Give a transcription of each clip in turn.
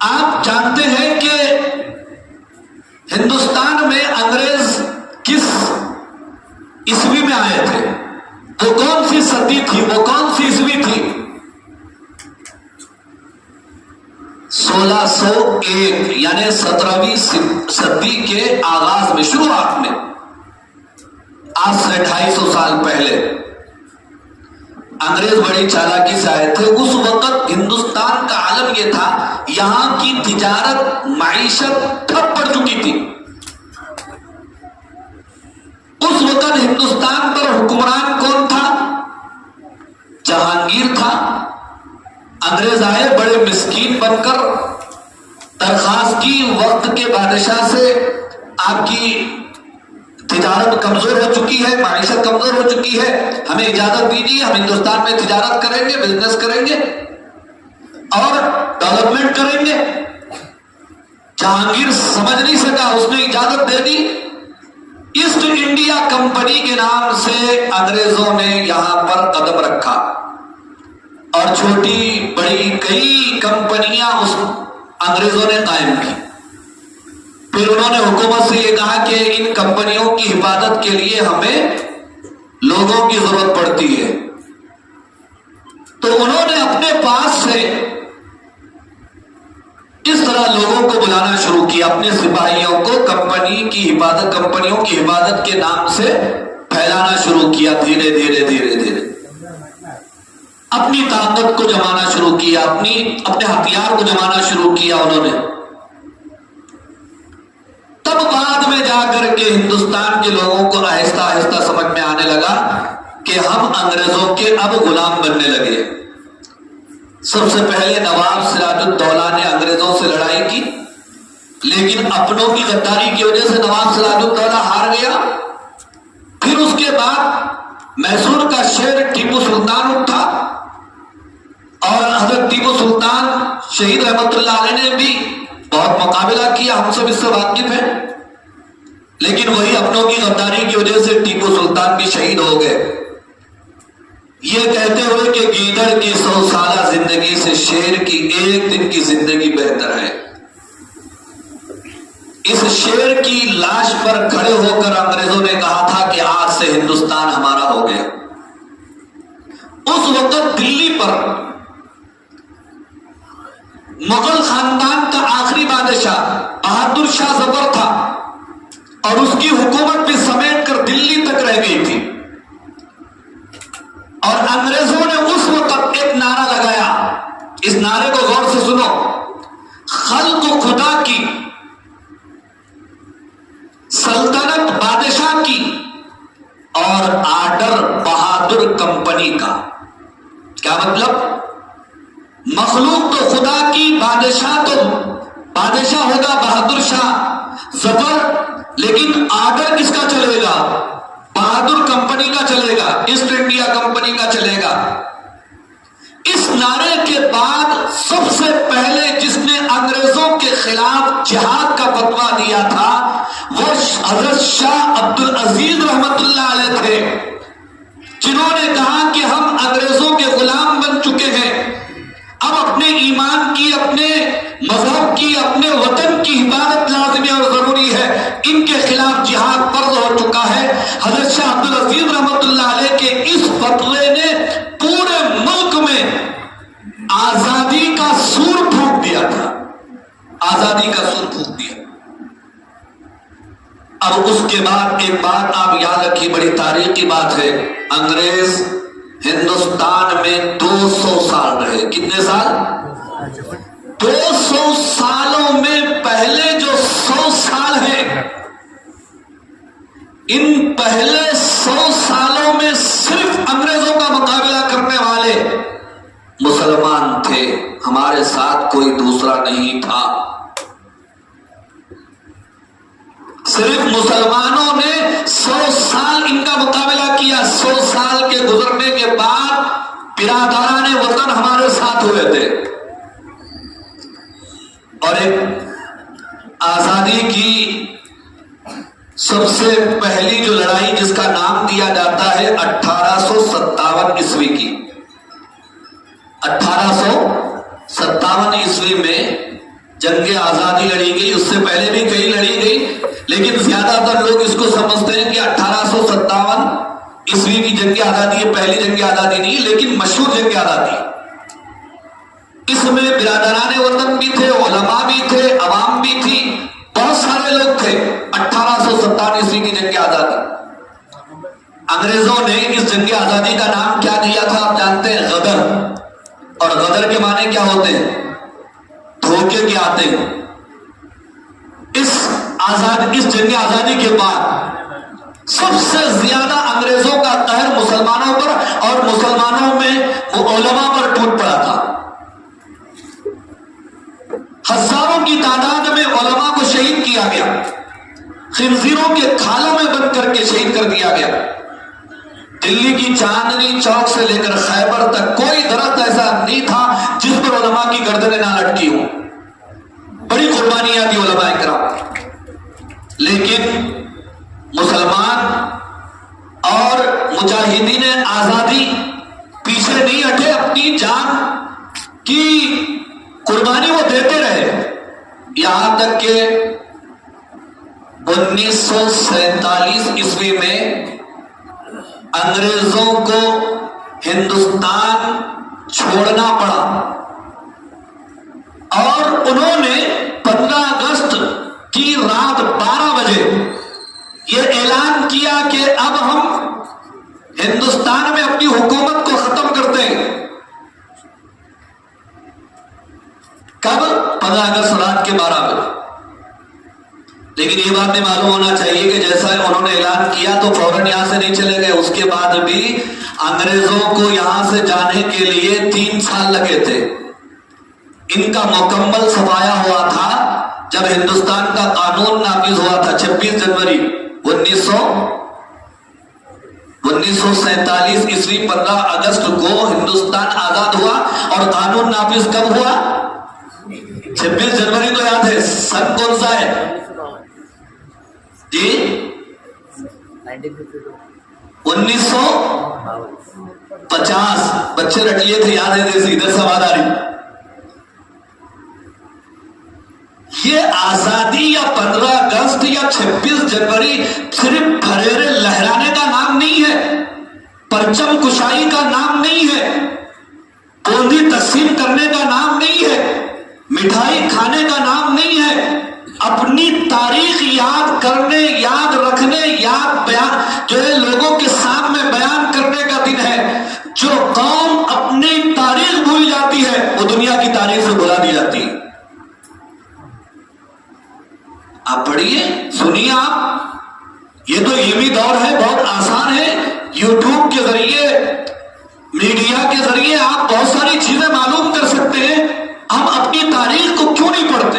آپ جانتے ہیں کہ ہندوستان میں انگریز کس عیسوی میں آئے تھے؟ وہ کون سی صدی تھی؟ وہ کون سی عیسوی تھی؟ 1601 یعنی 17ویں صدی کے آغاز میں، شروعات میں، آج سے 250 سال پہلے انگریز بڑی چالاکی سے آئے تھے۔ اس وقت ہندوستان کا عالم یہ تھا، یہاں کی تجارت معیشت ٹھپ پڑ چکی تھی۔ اس وقت ہندوستان پر حکمران کون تھا؟ جہانگیر تھا۔ انگریز آئے بڑے مسکین بن کر، درخواست کی وقت کے بادشاہ سے، آپ کی تجارت کمزور ہو چکی ہے، معیشت کمزور ہو چکی ہے، ہمیں اجازت دیجیے، ہم ہندوستان میں تجارت کریں گے، بزنس کریں گے اور ڈیولپمنٹ کریں گے۔ جہانگیر سمجھ نہیں سکا، اس نے اجازت دے دی۔ ایسٹ انڈیا کمپنی کے نام سے انگریزوں نے یہاں پر قدم رکھا اور چھوٹی بڑی کئی کمپنیاں اس انگریزوں نے قائم کی۔ پھر انہوں نے حکومت سے یہ کہا کہ ان کمپنیوں کی حفاظت کے لیے ہمیں لوگوں کی ضرورت پڑتی ہے، تو انہوں نے اپنے پاس سے اس طرح لوگوں کو بلانا شروع کیا، اپنے سپاہیوں کو کمپنیوں کی حفاظت کے نام سے پھیلانا شروع کیا، دھیرے دھیرے دھیرے دھیرے اپنی طاقت کو جمانا شروع کیا، اپنے ہتھیار کو جمانا شروع کیا انہوں نے۔ تب بعد میں جا کر کے ہندوستان کے لوگوں کو آہستہ آہستہ سمجھ میں آنے لگا کہ ہم انگریزوں کے اب غلام بننے لگے۔ سب سے پہلے نواب سراج الدولہ نے انگریزوں سے لڑائی کی، لیکن اپنوں کی غداری کی وجہ سے نواب سراج الدولہ ہار گیا۔ پھر اس کے بعد میسور کا شیر ٹیپو سلطان اٹھا، اور حضرت ٹیپو سلطان شہید رحمت اللہ علیہ نے بھی بہت مقابلہ کیا، ہم سب اس سے واقف ہیں، لیکن وہی اپنوں کی غداری کی وجہ سے ٹیپو سلطان بھی شہید ہو گئے، یہ کہتے ہوئے کہ گیدڑ کی 100 سالہ زندگی سے شیر کی ایک دن کی زندگی بہتر ہے۔ اس شیر کی لاش پر کھڑے ہو کر انگریزوں نے کہا تھا کہ آج سے ہندوستان ہمارا ہو گیا۔ اس وقت دلی پر مغل خاندان کا آخری بادشاہ بہادر شاہ ظفر تھا، اور اس کی حکومت بھی سمیٹ کر دلی تک رہ گئی تھی، اور انگریزوں نے اس وقت ایک نعرہ لگایا، اس نعرے کو غور سے سنو، خلق خدا کی، سلطنت بادشاہ کی، اور آرڈر بہادر کمپنی کا۔ کیا مطلب؟ مخلوق تو خدا کی، بادشاہ ہوگا بہادر شاہ ظفر، لیکن آرڈر کس کا چلے گا؟ بہادر کمپنی کا چلے گا، ایسٹ انڈیا کمپنی کا چلے گا۔ اس نعرے کے بعد سب سے پہلے جس نے انگریزوں کے خلاف جہاد کا فتویٰ دیا تھا وہ حضرت شاہ عبد العزیز رحمت اللہ علیہ تھے، جنہوں نے کہا کہ ہم انگریزوں کے غلام بن چکے ہیں، اب اپنے ایمان کی، اپنے مذہب کی، اپنے وطن کی حفاظت لازمی اور ضروری ہے، ان کے خلاف جہاد فرض ہو چکا ہے۔ حضرت شاہ عبد العزیز رحمت اللہ علیہ کے اس فتوے نے پورے ملک میں آزادی کا سور پھونک دیا تھا، آزادی کا سور پھونک دیا۔ اب اس کے بعد ایک بات آپ یاد رکھیے، بڑی تاریخی بات ہے، انگریز ہندوستان میں 200 سال رہے۔ کتنے سال؟ 200 سالوں میں پہلے جو 100 سال ہیں، ان پہلے 100 سالوں میں صرف انگریزوں کا مقابلہ کرنے والے مسلمان تھے، ہمارے ساتھ کوئی دوسرا نہیں تھا۔ صرف مسلمانوں نے 100 سال ان کا مقابلہ کیا۔ 100 سال کے گزرنے کے بعد برادران وطن ہمارے ساتھ ہوئے تھے، اور ایک آزادی کی سب سے پہلی جو لڑائی جس کا نام دیا جاتا ہے 1857 عیسوی کی، 1857 عیسوی میں جنگ آزادی لڑی گئی، اس سے پہلے بھی کئی لڑی گئی، لیکن زیادہ تر لوگ اس کو سمجھتے ہیں کہ 1857 عیسوی کی جنگ آزادی یہ پہلی جنگ آزادی نہیں، لیکن مشہور جنگ آزادی۔ اس میں برادران وطن بھی تھے، علماء بھی تھے، عوام بھی تھی، بہت سارے لوگ تھے۔ 1857 عیسوی کی جنگ آزادی، انگریزوں نے اس جنگ آزادی کا نام کیا دیا تھا آپ جانتے ہیں؟ غدر۔ اور غدر کے معنی کیا ہوتے ہیں؟ دھوکے کے آتے ہیں۔ اس جنگ آزادی کے بعد سب سے زیادہ انگریزوں کا قہر مسلمانوں پر اور مسلمانوں میں علماء پر ٹوٹ پڑا تھا۔ ہزاروں کی تعداد میں علماء کو شہید کیا گیا، خنزیروں کے کھالوں میں بند کر کے شہید کر دیا گیا۔ دلی کی چاندنی چوک سے لے کر خیبر تک کوئی درخت ایسا نہیں تھا جس پر علماء کی گردنیں نہ لٹکی ہوں۔ بڑی قربانیاں دی علماء کرام، لیکن مسلمان اور مجاہدین آزادی پیچھے نہیں ہٹے، اپنی جان کی قربانی وہ دیتے رہے، یہاں تک کہ 1947 عیسوی میں انگریزوں کو ہندوستان چھوڑنا پڑا اور انہوں نے 15 اگست کی رات 12 بجے یہ اعلان کیا کہ اب ہم ہندوستان میں اپنی حکومت کو ختم کرتے ہیں۔ کب؟ 15 اگست رات کے 12 بجے۔ لیکن یہ بات معلوم ہونا چاہیے کہ جیسا انہوں نے اعلان کیا تو فوراً یہاں سے نہیں چلے گئے، اس کے بعد بھی انگریزوں کو یہاں سے جانے کے لیے 3 سال لگے تھے۔ ان کا مکمل صفایا ہوا تھا جب ہندوستان کا قانون نافذ ہوا تھا 26 جنوری 1947 عیسوی۔ 15 اگست کو ہندوستان آزاد ہوا اور قانون نافذ کب ہوا؟ 26 جنوری تو یاد ہے، سن کون سا ہے جی؟ 1950۔ بچے رٹ لیے تھے، یاد ہے؟ جیسے ادھر سوال آ رہی۔ یہ آزادی یا 15 اگست یا 26 جنوری صرف پھریرے لہرانے کا نام نہیں ہے، پرچم کشائی کا نام نہیں ہے، پوندی تقسیم کرنے کا نام نہیں ہے، مٹھائی کھانے کا نام نہیں ہے۔ اپنی تاریخ یاد کرنے، یاد رکھنے، یاد بیان جو ہے لوگوں کے سامنے بیان کرنے کا دن ہے۔ جو قوم اپنی تاریخ بھول جاتی ہے وہ دنیا کی تاریخ سے بھلا دی جاتی ہے۔ آپ پڑھیے، سنیے، آپ یہ تو علمی دور ہے، بہت آسان ہے، یوٹیوب کے ذریعے، میڈیا کے ذریعے آپ بہت ساری چیزیں معلوم کر سکتے ہیں۔ ہم اپنی تاریخ کو کیوں نہیں پڑھتے؟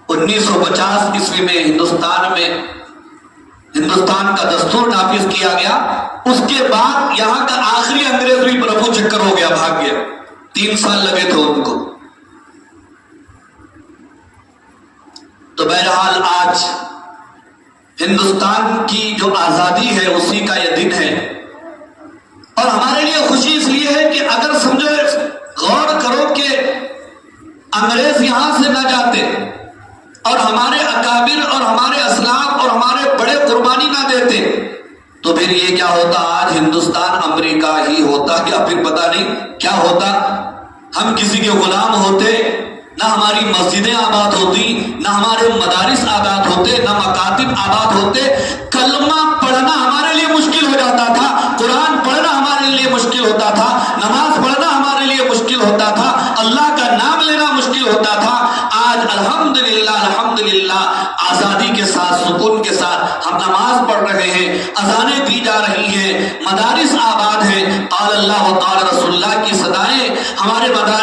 1950 عیسوی میں ہندوستان کا دستور نافذ کیا گیا۔ اس کے بعد یہاں کا آخری انگریز بھی پربھو چکر ہو گیا، بھاگ گیا۔ 3 سال لگے تھے ان کو۔ تو بہرحال آج ہندوستان کی جو آزادی ہے اسی کا یہ دن ہے، اور ہمارے لیے خوشی اس لیے ہے کہ اگر سمجھو، غور کرو کہ انگریز یہاں سے نہ جاتے اور ہمارے اکابر اور ہمارے اسلاف اور ہمارے بڑے قربانی نہ دیتے تو پھر یہ کیا ہوتا؟ آج ہندوستان امریکہ ہی ہوتا، یا پھر پتہ نہیں کیا ہوتا۔ ہم کسی کے غلام ہوتے، نہ ہماری مسجدیں آباد ہوتی، نہ ہمارے مدارس آباد ہوتے، نہ مکاتب آباد ہوتے۔ کلمہ پڑھنا ہمارے لیے مشکل ہو جاتا تھا، قرآن پڑھنا ہمارے لیے مشکل ہوتا تھا، نماز پڑھنا ہمارے لیے مشکل ہوتا تھا، اللہ کا نام لینا مشکل ہوتا تھا۔ آج الحمدللہ آزادی کے ساتھ، سکون کے ساتھ ہم نماز پڑھ رہے ہیں، اذانیں دی جا رہی ہیں، مدارس آباد ہیں، قال اللہ و قال رسول اللہ کی صدائیں ہمارے مدارس